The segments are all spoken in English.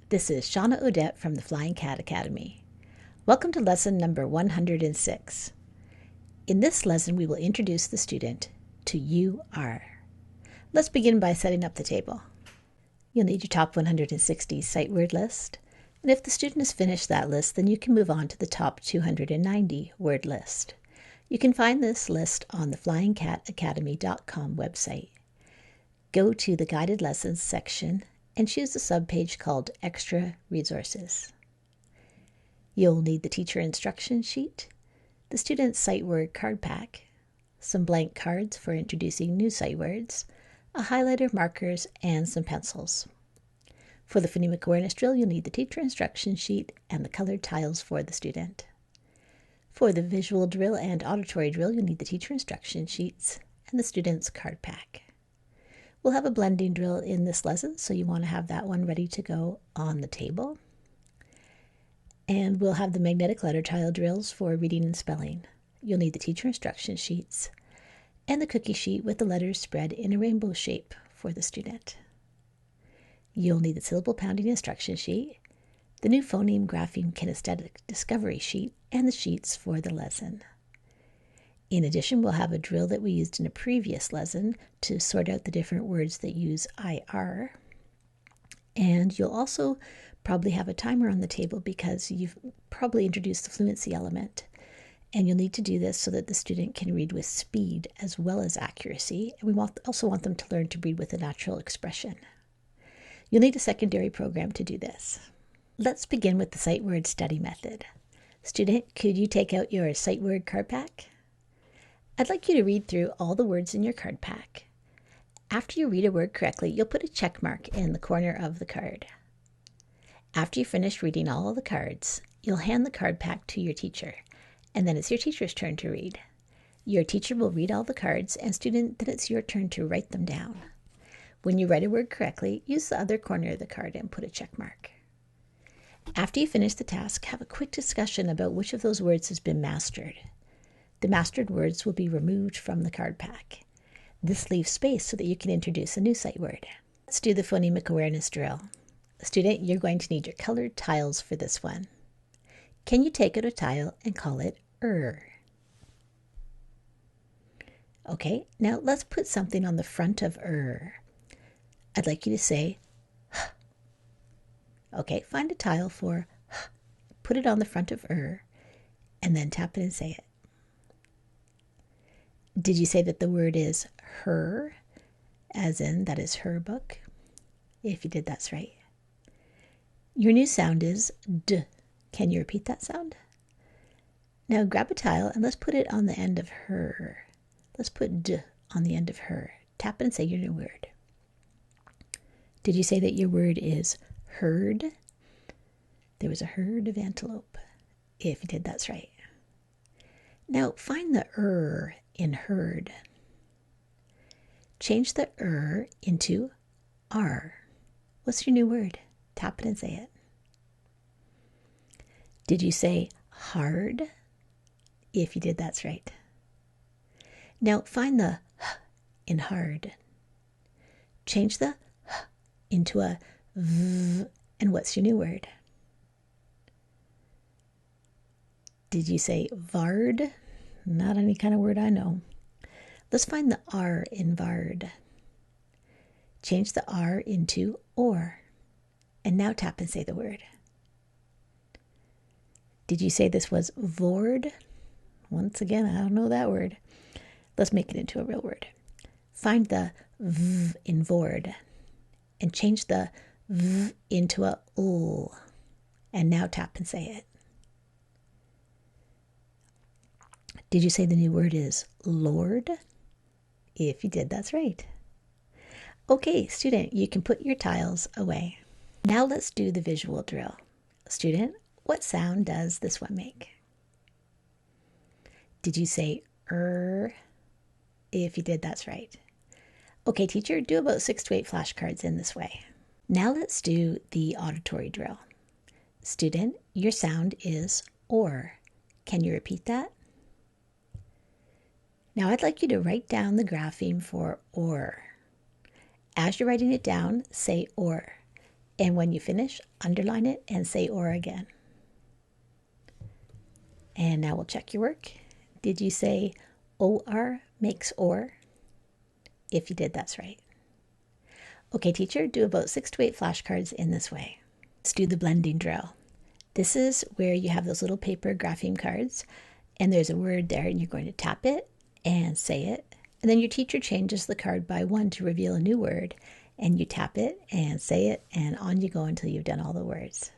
This is Shawna Odette from the Flying Cat Academy. Welcome to lesson number 106. In this lesson, we will introduce the student to you are. Let's begin by setting up the table. You'll need your top 160 sight word list, and if the student has finished that list, then you can move on to the top 290 word list. You can find this list on the flyingcatacademy.com website. Go to the guided lessons section and choose the subpage called Extra Resources. You'll need the teacher instruction sheet, the student's sight word card pack, some blank cards for introducing new sight words, a highlighter, markers, and some pencils. For the phonemic awareness drill, you'll need the teacher instruction sheet and the colored tiles for the student. For the visual drill and auditory drill, you'll need the teacher instruction sheets and the student's card pack. We'll have a blending drill in this lesson, so you want to have that one ready to go on the table. And we'll have the magnetic letter tile drills for reading and spelling. You'll need the teacher instruction sheets and the cookie sheet with the letters spread in a rainbow shape for the student. You'll need the syllable pounding instruction sheet, the new phoneme grapheme kinesthetic discovery sheet, and the sheets for the lesson. In addition, we'll have a drill that we used in a previous lesson to sort out the different words that use IR. And you'll also probably have a timer on the table because you've probably introduced the fluency element. And you'll need to do this so that the student can read with speed as well as accuracy. And we also want them to learn to read with a natural expression. You'll need a secondary program to do this. Let's begin with the sight word study method. Student, could you take out your sight word card pack? I'd like you to read through all the words in your card pack. After you read a word correctly, you'll put a check mark in the corner of the card. After you finish reading all of the cards, you'll hand the card pack to your teacher, and then it's your teacher's turn to read. Your teacher will read all the cards, and student, then it's your turn to write them down. When you write a word correctly, use the other corner of the card and put a check mark. After you finish the task, have a quick discussion about which of those words has been mastered. The mastered words will be removed from the card pack. This leaves space so that you can introduce a new sight word. Let's do the phonemic awareness drill. Student, you're going to need your colored tiles for this one. Can you take out a tile and call it Okay, now let's put something on the front of I'd like you to say Okay, find a tile for put it on the front of and then tap it and say it. Did you say that the word is her, as in that is her book? If you did, that's right. Your new sound is D. Can you repeat that sound? Now grab a tile and let's put it on the end of her. Let's put D on the end of her. Tap it and say your new word. Did you say that your word is herd? There was a herd of antelope. If you did, that's right. Now find the in herd. Change the into R. What's your new word? Tap it and say it. Did you say hard? If you did, that's right. Now find the in hard. Change the into a V, and what's your new word? Did you say vard? Not any kind of word I know. Let's find the R in vard. Change the R into or. And now tap and say the word. Did you say this was vord? Once again, I don't know that word. Let's make it into a real word. Find the V in vord and change the V into a ul. And now tap and say it. Did you say the new word is Lord? If you did, that's right. Okay, student, you can put your tiles away. Now let's do the visual drill. Student, what sound does this one make? Did you say If you did, that's right. Okay, teacher, do about 6 to 8 flashcards in this way. Now let's do the auditory drill. Student, your sound is or. Can you repeat that? Now I'd like you to write down the grapheme for or. As you're writing it down, say or. And when you finish, underline it and say or again. And now we'll check your work. Did you say OR makes or? If you did, that's right. Okay, teacher, do about 6 to 8 flashcards in this way. Let's do the blending drill. This is where you have those little paper grapheme cards, and there's a word there, and you're going to tap it and say it. And then your teacher changes the card by 1 to reveal a new word, and you tap it and say it, and on you go until you've done all the words.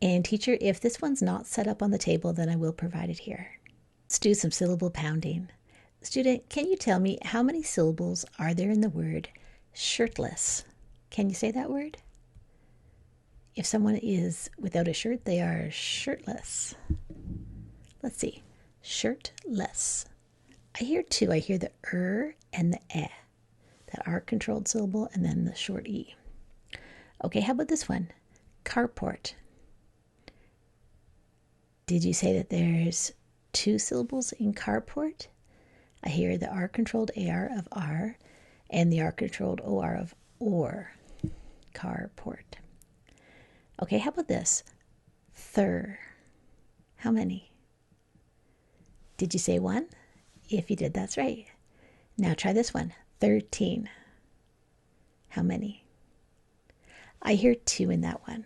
And teacher, if this one's not set up on the table, then I will provide it here. Let's do some syllable pounding. Student, can you tell me how many syllables are there in the word shirtless? Can you say that word? If someone is without a shirt, they are shirtless. Let's see. Shirtless. I hear 2. I hear the and the that R controlled syllable, and then the short E. Okay, how about this one? Carport. Did you say that there's 2 syllables in carport? I hear the R controlled AR of R and the R controlled OR of or. Carport. Okay, how about this? Thir. How many? Did you say 1? If you did, that's right. Now try this one. 13. How many? I hear 2 in that one.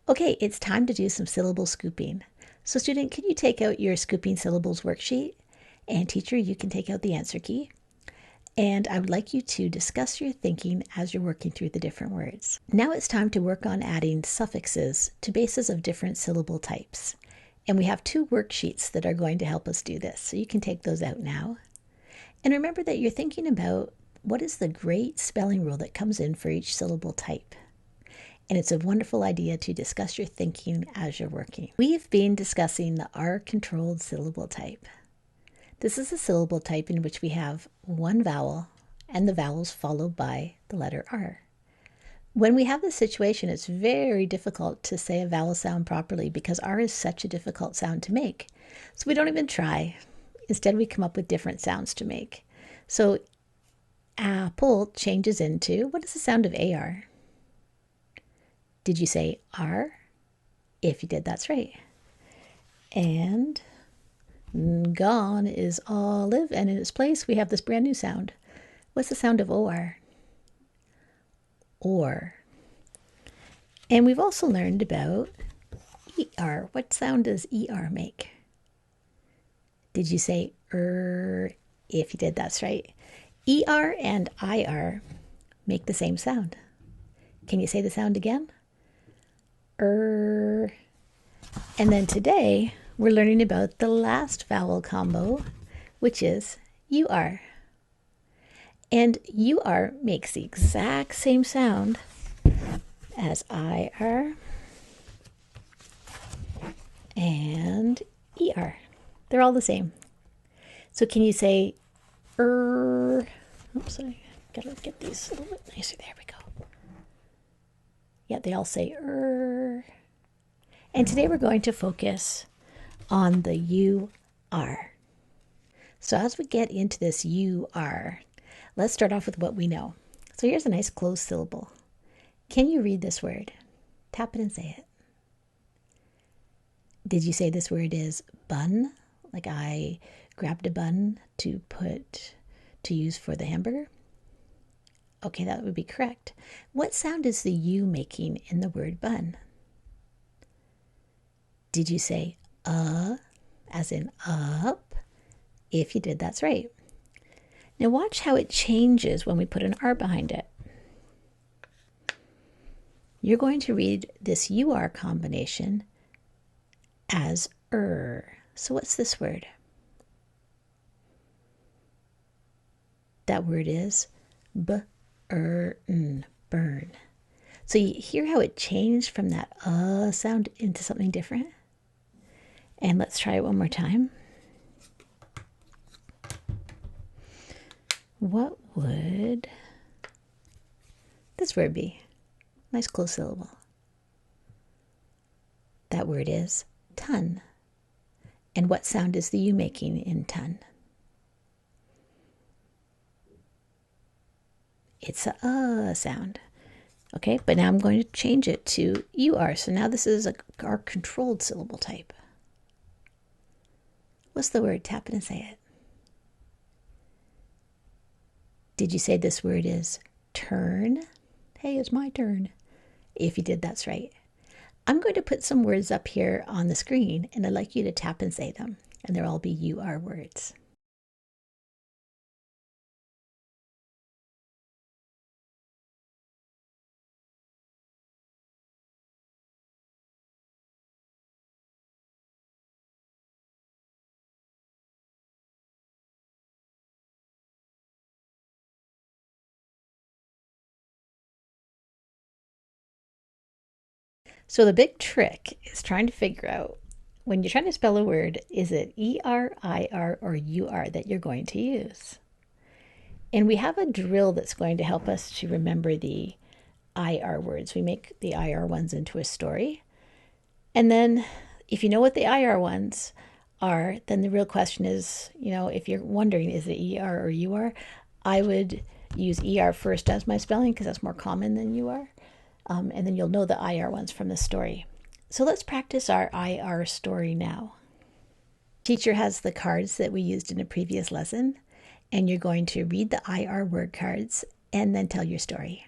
Okay, it's time to do some syllable scooping. So student, can you take out your scooping syllables worksheet? And teacher, you can take out the answer key. And I would like you to discuss your thinking as you're working through the different words. Now it's time to work on adding suffixes to bases of different syllable types. And we have 2 worksheets that are going to help us do this. So you can take those out now. And remember that you're thinking about what is the great spelling rule that comes in for each syllable type. And it's a wonderful idea to discuss your thinking as you're working. We've been discussing the R-controlled syllable type. This is a syllable type in which we have 1 vowel and the vowels followed by the letter R. When we have this situation, it's very difficult to say a vowel sound properly because R is such a difficult sound to make. So we don't even try. Instead, we come up with different sounds to make. So apple changes into, what is the sound of AR? Did you say R? If you did, that's right. And gone is olive, and in its place we have this brand new sound. What's the sound of OR? Or. And we've also learned about ER. What sound does ER make? Did you say If you did, that's right. ER and IR make the same sound. Can you say the sound again? And then today we're learning about the last vowel combo, which is UR. And UR makes the exact same sound as IR and ER. They're all the same. So can you say oops, I gotta get these a little bit nicer. There we go. Yeah, they all say And today we're going to focus on the UR. So as we get into this UR, let's start off with what we know. So here's a nice closed syllable. Can you read this word? Tap it and say it. Did you say this word is bun? Like I grabbed a bun to use for the hamburger? Okay, that would be correct. What sound is the U making in the word bun? Did you say as in up? If you did, that's right. Now watch how it changes when we put an R behind it. You're going to read this UR combination as So what's this word? That word is burn. So you hear how it changed from that sound into something different? And let's try it one more time. What would this word be? Nice close syllable. That word is ton. And what sound is the U making in ton? It's a sound. Okay, but now I'm going to change it to you are. So now this is our controlled syllable type. What's the word? Tap it and say it. Did you say this word is turn? Hey, it's my turn. If you did, that's right. I'm going to put some words up here on the screen, and I'd like you to tap and say them, and they'll all be you are words. So the big trick is trying to figure out, when you're trying to spell a word, is it E-R, I-R, or U-R that you're going to use? And we have a drill that's going to help us to remember the IR words. We make the IR ones into a story. And then if you know what the IR ones are, then the real question is, if you're wondering, is it ER or UR? I would use ER first as my spelling because that's more common than UR. And then you'll know the IR ones from the story. So let's practice our IR story now. Teacher has the cards that we used in a previous lesson, and you're going to read the IR word cards and then tell your story.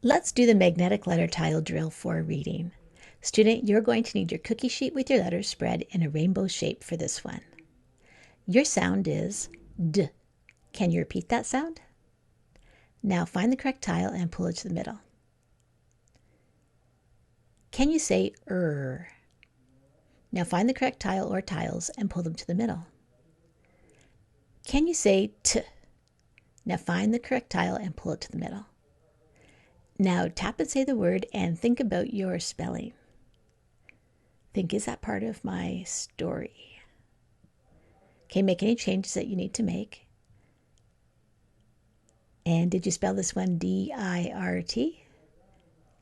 Let's do the magnetic letter tile drill for reading. Student, you're going to need your cookie sheet with your letters spread in a rainbow shape for this one. Your sound is D. Can you repeat that sound? Now find the correct tile and pull it to the middle. Can you say Now find the correct tile or tiles and pull them to the middle. Can you say T? Now find the correct tile and pull it to the middle. Now tap and say the word and think about your spelling. Think, is that part of my story? Okay, make any changes that you need to make. And did you spell this one D-I-R-T?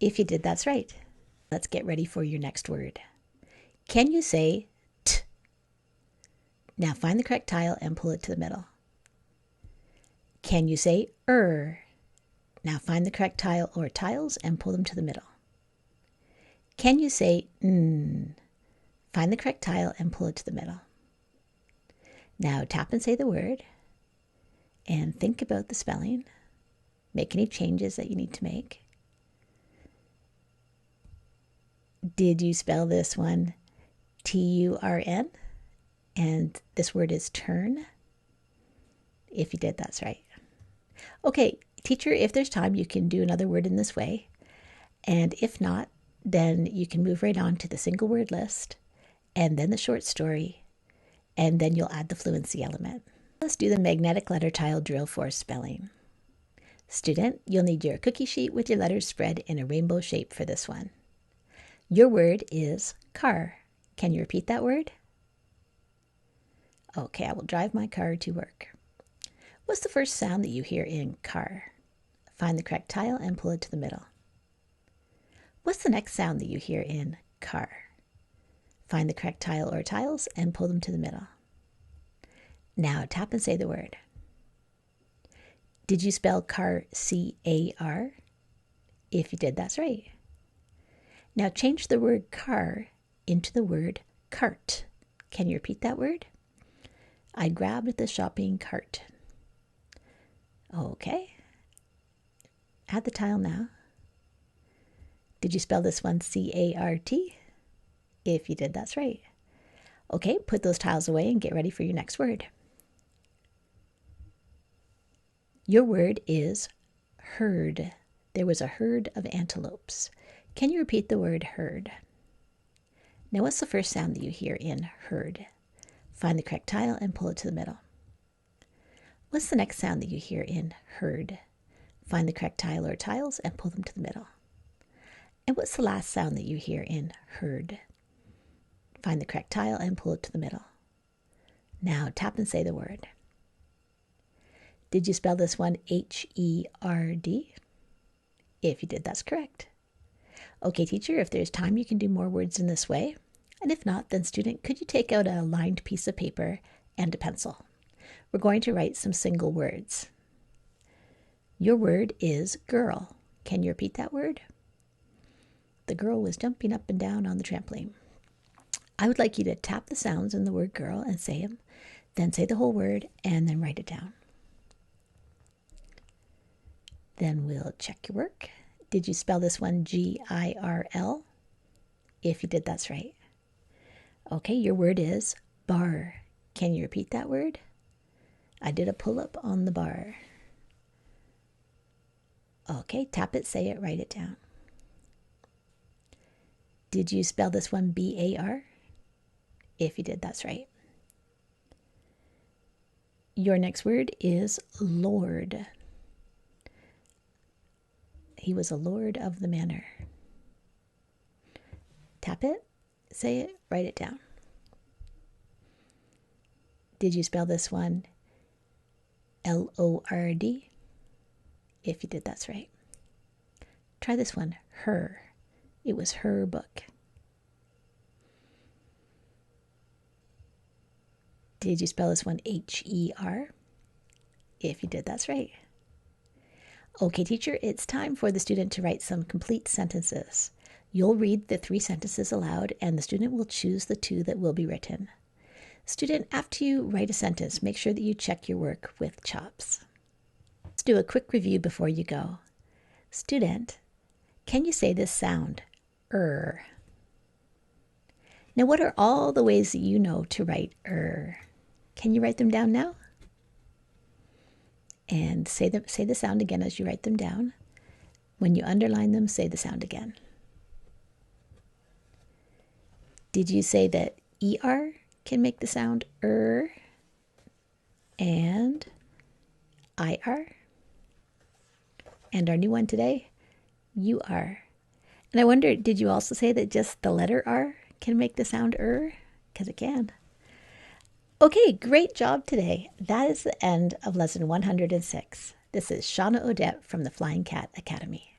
If you did, that's right. Let's get ready for your next word. Can you say T? Now find the correct tile and pull it to the middle. Can you say Now find the correct tile or tiles and pull them to the middle. Can you say N? Find the correct tile and pull it to the middle. Now tap and say the word and think about the spelling. Make any changes that you need to make. Did you spell this one T-U-R-N? And this word is turn? If you did, that's right. Okay, teacher, if there's time, you can do another word in this way. And if not, then you can move right on to the single word list and then the short story, and then you'll add the fluency element. Let's do the magnetic letter tile drill for spelling. Student, you'll need your cookie sheet with your letters spread in a rainbow shape for this one. Your word is car. Can you repeat that word? Okay, I will drive my car to work. What's the first sound that you hear in car? Find the correct tile and pull it to the middle. What's the next sound that you hear in car? Find the correct tile or tiles and pull them to the middle. Now tap and say the word. Did you spell car C-A-R? If you did, that's right. Now change the word car into the word cart. Can you repeat that word? I grabbed the shopping cart. Okay. Add the tile now. Did you spell this one C-A-R-T? If you did, that's right. Okay, put those tiles away and get ready for your next word. Your word is herd. There was a herd of antelopes. Can you repeat the word herd? Now, what's the first sound that you hear in herd? Find the correct tile and pull it to the middle. What's the next sound that you hear in herd? Find the correct tile or tiles and pull them to the middle. And what's the last sound that you hear in herd? Find the correct tile and pull it to the middle. Now tap and say the word. Did you spell this one H-E-R-D? If you did, that's correct. Okay, teacher, if there's time, you can do more words in this way. And if not, then student, could you take out a lined piece of paper and a pencil? We're going to write some single words. Your word is girl. Can you repeat that word? The girl was jumping up and down on the trampoline. I would like you to tap the sounds in the word girl and say them, then say the whole word, and then write it down. Then we'll check your work. Did you spell this one G-I-R-L? If you did, that's right. Okay, your word is bar. Can you repeat that word? I did a pull-up on the bar. Okay, tap it, say it, write it down. Did you spell this one B-A-R? If you did, that's right. Your next word is Lord. He was a lord of the manor. Tap it, say it, write it down. Did you spell this one L-O-R-D? If you did, that's right. Try this one, her. It was her book. Did you spell this one H-E-R? If you did, that's right. Okay, teacher, it's time for the student to write some complete sentences. You'll read the 3 sentences aloud, and the student will choose the 2 that will be written. Student, after you write a sentence, make sure that you check your work with CHOPS. Let's do a quick review before you go. Student, can you say this sound? Now, what are all the ways that you know to write Can you write them down now? And say the sound again as you write them down. When you underline them, say the sound again. Did you say that ER can make the sound and IR? And our new one today, UR. And I wonder, did you also say that just the letter R can make the sound Because it can. Okay, great job today. That is the end of lesson 106. This is Shawna Odette from the Flying Cat Academy.